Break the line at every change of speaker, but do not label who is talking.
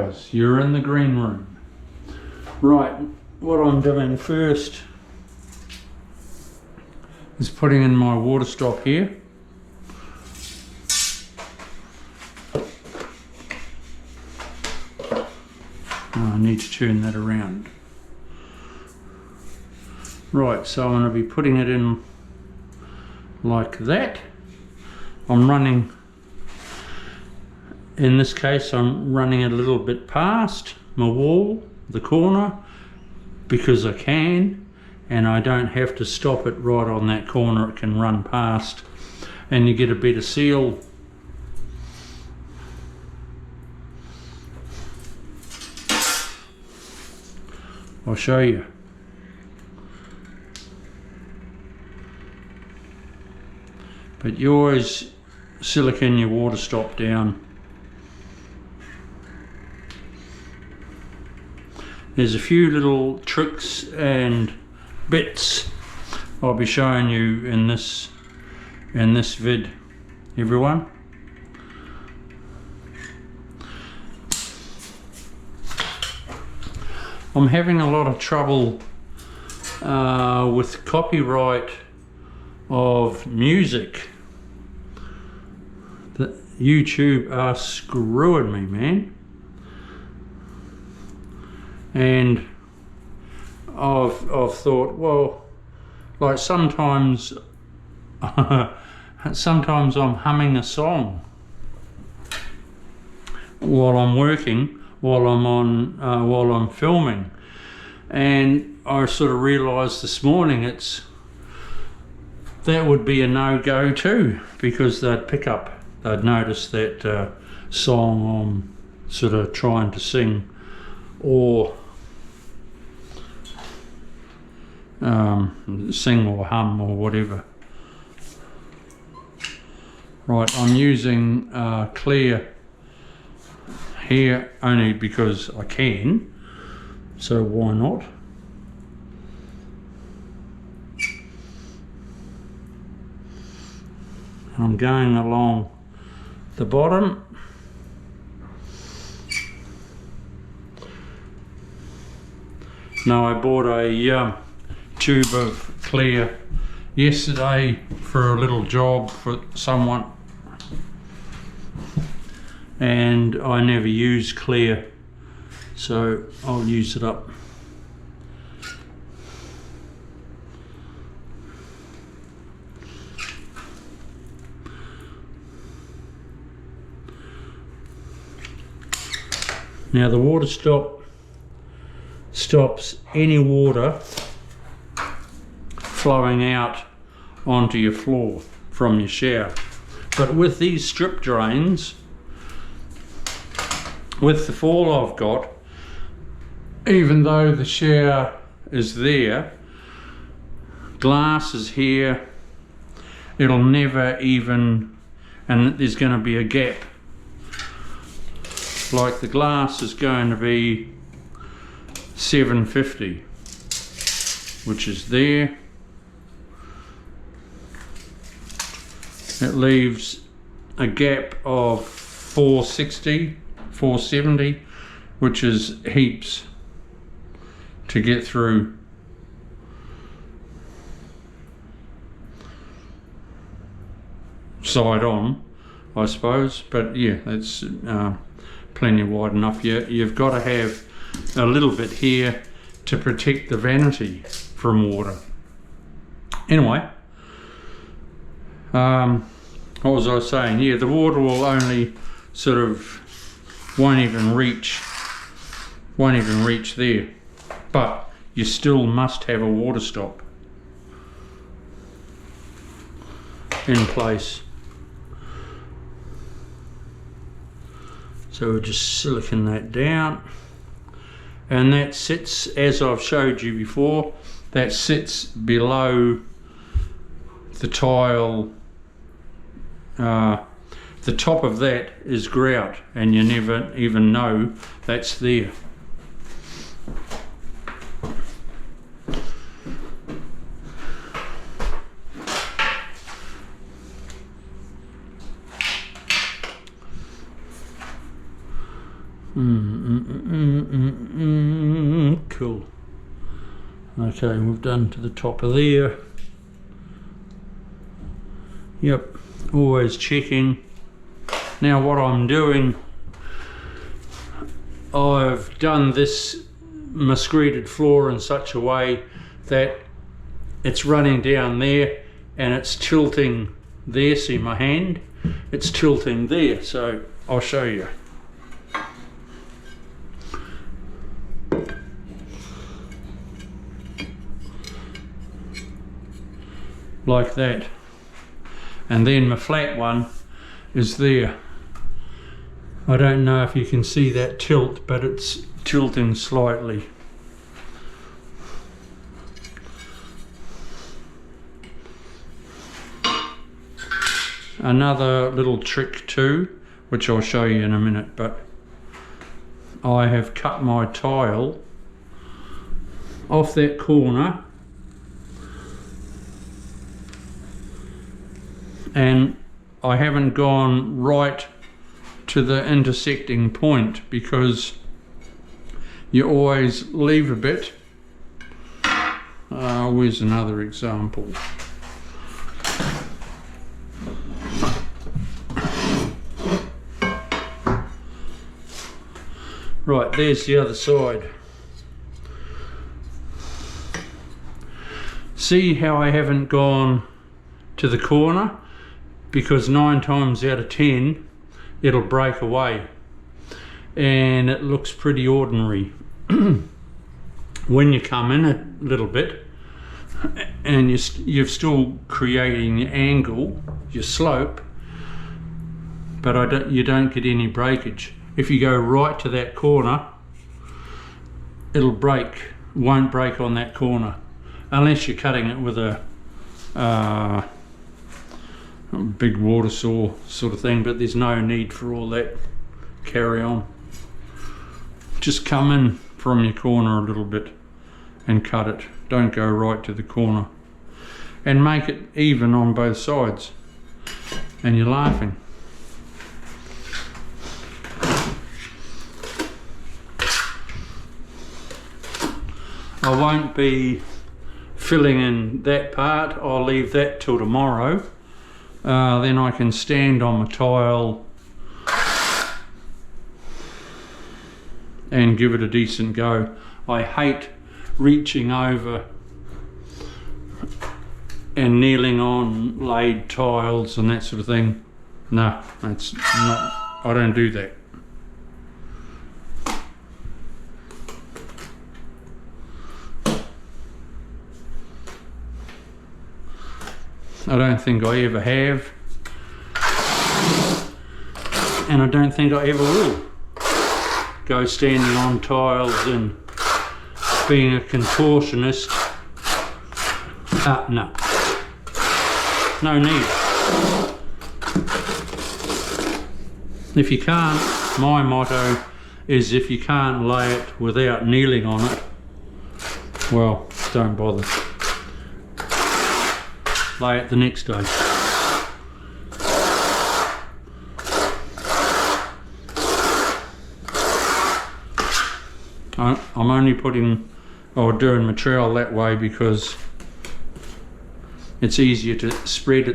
guys, you're in the green room. Right, what I'm doing first is putting in my water stop here. I need to turn that around. Right, so I'm going to be putting it in like that. I'm running, in this case I'm running it a little bit past my wall, the corner, because I can, and I don't have to stop it right on that corner. It can run past and you get a better seal. I'll show you. But you always silicone your water stop down. There's a few little tricks and bits I'll be showing you in this vid, everyone. I'm having a lot of trouble with copyright of music. The YouTube are screwing me, man. And I've thought, well, like sometimes sometimes I'm humming a song while I'm working, while I'm filming, and I sort of realised this morning that would be a no-go too, because they'd notice that song I'm sort of trying to sing, or sing or hum or whatever. Right, I'm using clear here only because I can, so why not? And I'm going along the bottom. Now I bought a tube of clear yesterday for a little job for someone, and I never use clear, so I'll use it up. Now the water stop stops any water flowing out onto your floor from your shower. But with these strip drains, with the fall I've got, even though the shower is there, glass is here, it'll never even, and there's going to be a gap. Like the glass is going to be 750, which is there. It leaves a gap of 460, 470, which is heaps to get through. Side on, I suppose, but yeah, that's plenty wide enough. You've got to have a little bit here to protect the vanity from water. Anyway, what was I saying? Yeah, the water will only sort of won't even reach there, but you still must have a water stop in place. So we'll just silicone that down, and that sits, as I've showed you before, that sits below the tile. The top of that is grout, and you never even know that's there. Cool. Okay, we've done to the top of there. Yep, always checking. Now what I'm doing, I've done this muscreted floor in such a way that it's running down there and it's tilting there. See my hand? It's tilting there, so I'll show you. Like that. And then my flat one is there. I don't know if you can see that tilt, but it's tilting slightly. Another little trick too, which I'll show you in a minute, but I have cut my tile off that corner and I haven't gone right to the intersecting point because you always leave a bit. Where's another example? Right, there's the other side. See how I haven't gone to the corner? Because 9 times out of 10 it'll break away and it looks pretty ordinary. When you come in a little bit and you're still creating your angle, your slope, but you don't get any breakage. If you go right to that corner, it'll break, won't break on that corner unless you're cutting it with a big water saw sort of thing, but there's no need for all that carry on. Just come in from your corner a little bit and cut it. Don't go right to the corner, and make it even on both sides. And you're laughing. I won't be filling in that part. I'll leave that till tomorrow. Then I can stand on my tile and give it a decent go. I hate reaching over and kneeling on laid tiles and that sort of thing. No, that's not, I don't do that. I don't think I ever have, and I don't think I ever will go standing on tiles and being a contortionist. No, no need. If you can't, my motto is if you can't lay it without kneeling on it, well, don't bother. Lay it the next day. I'm only putting or doing my trowel that way because it's easier to spread it